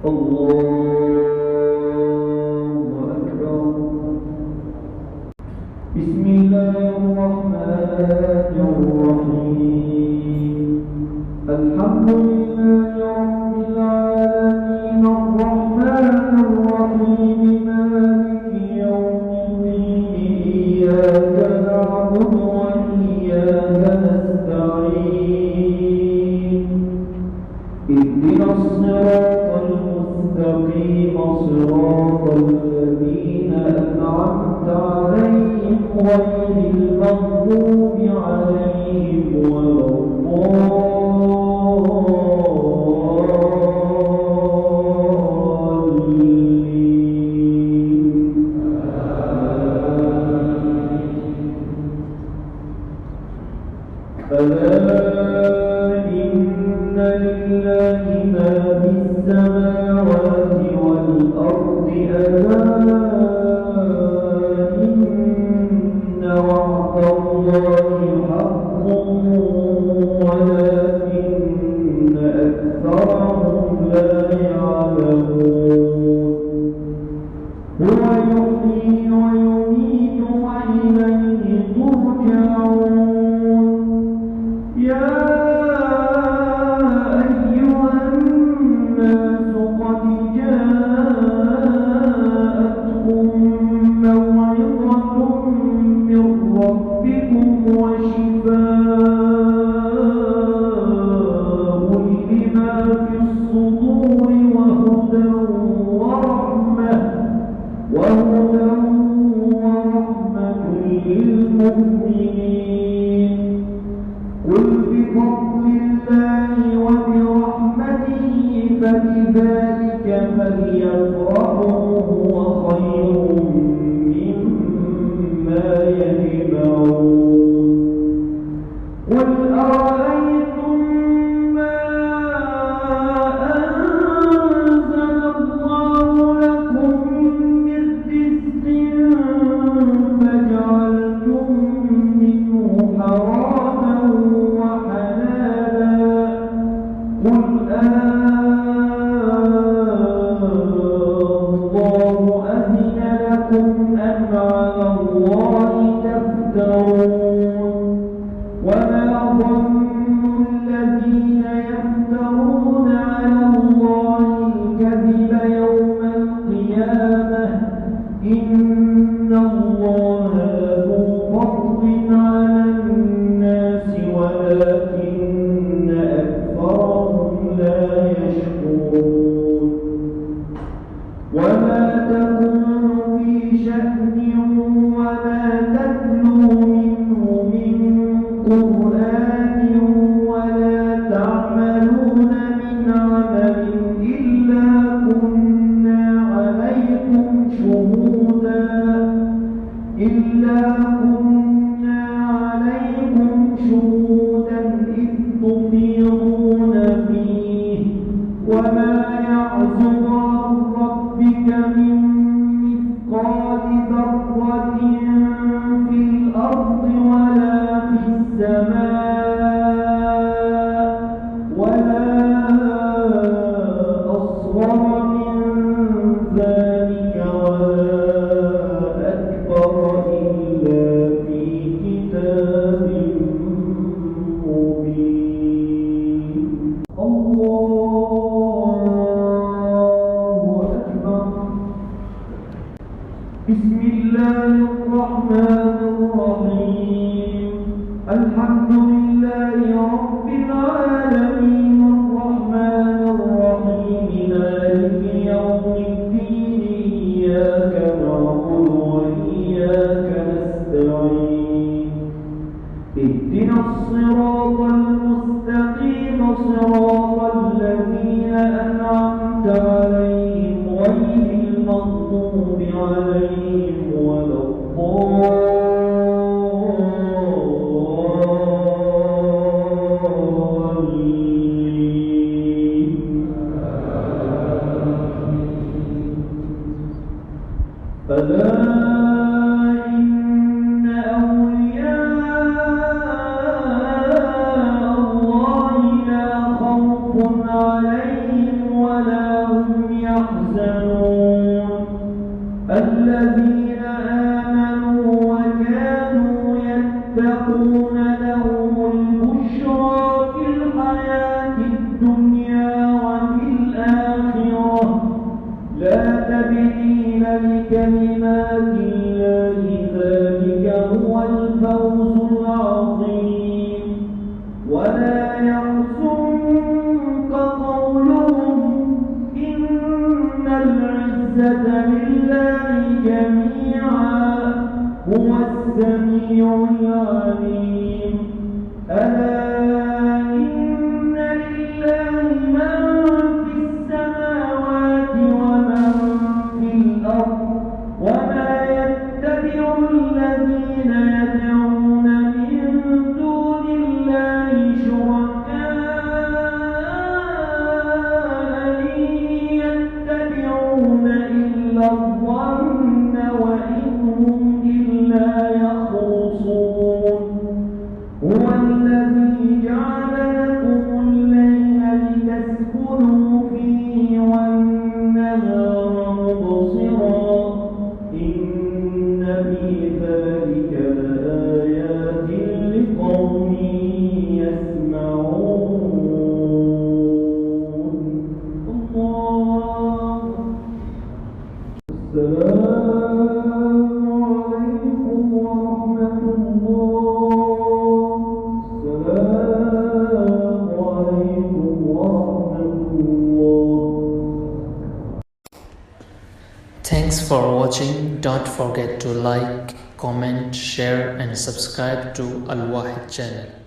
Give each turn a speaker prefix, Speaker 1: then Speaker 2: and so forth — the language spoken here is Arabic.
Speaker 1: بسم الله الرحمن الرحيم. الحمد لله رب العالمين الرحمن الرحيم مالك يوم الدين إياك نعبد وإياك نستعين اهدنا الصراط المستقيم صراط الذين أنعمت عليهم غير المغضوب عليهم ولا الضالين. ألا إن لله ما في السماوات والأرض ألا إن وعد الله حق ولكن أكثرهم لا يعلمون. هو يحيي ويميت وإليه ترجعون. يا أيها الناس قد جاءتكم موعظة من ربكم وشفاء لما في الصدور وهدى ورحمة للمؤمنين. قل بفضل الله وبرحمته فبذلك فليفرحوا هو خير مما يجمعون. قل أرأيتم ما أنزل الله لكم من رزق فجعلتم منه حراما وحلالا قل الله أذن لكم أم على الله تفترون. وما ظن الذين يفترون على الله الكذب يوم القيامة إن الله ذو فضل على الناس ولكن أكثرهم لا يشكرون. وما تكون في شأن وما تتلو منه من قرآن ولا تعملون من عمل إلا كنا عليكم شهودا إذ تفيضون فيه. وما يعزب عن ربك من مثقال ذرة في الأرض ولا في السماء ولا أصغر من ذلك ولا أكبر إلا في كتاب مبين. الله أكبر. بسم الله الرحمن الرحيم. الحمد لله رب العالمين الرحمن الرحيم مالك يوم الدين إياك نعبد وإياك نستعين اهدنا الصراط المستقيم صراط الذين أنعمت عليهم غير المغضوب عليهم ولا الضالين. ألا إن أولياء الله لا خوف عليهم ولا هم يحزنون الذين آمنوا وكانوا يتقون لهم البشرى في الحياة الدنيا وفي الآخرة لا تبديل لكلمات الله ذلك هو الفوز العظيم ولا يحزنك قولهم إن العزة لله جميعا هو السميع العليم ألا إن لله من في السماوات ومن في الأرض وما يتبع الذين يدعون من دون الله شركاء إن يتبعون إلا الظن وإن هم إلا يخرصون هو الذي جعل لكم الليل لتسكنوا فيه والنهار مبصرا إن في ذلك لآيات لقوم يسمعون الله السلام عليكم ورحمة الله السلام عليكم ورحمة الله.
Speaker 2: Thanks for watching. Don't forget to like, comment, share and subscribe to Al Wahid channel.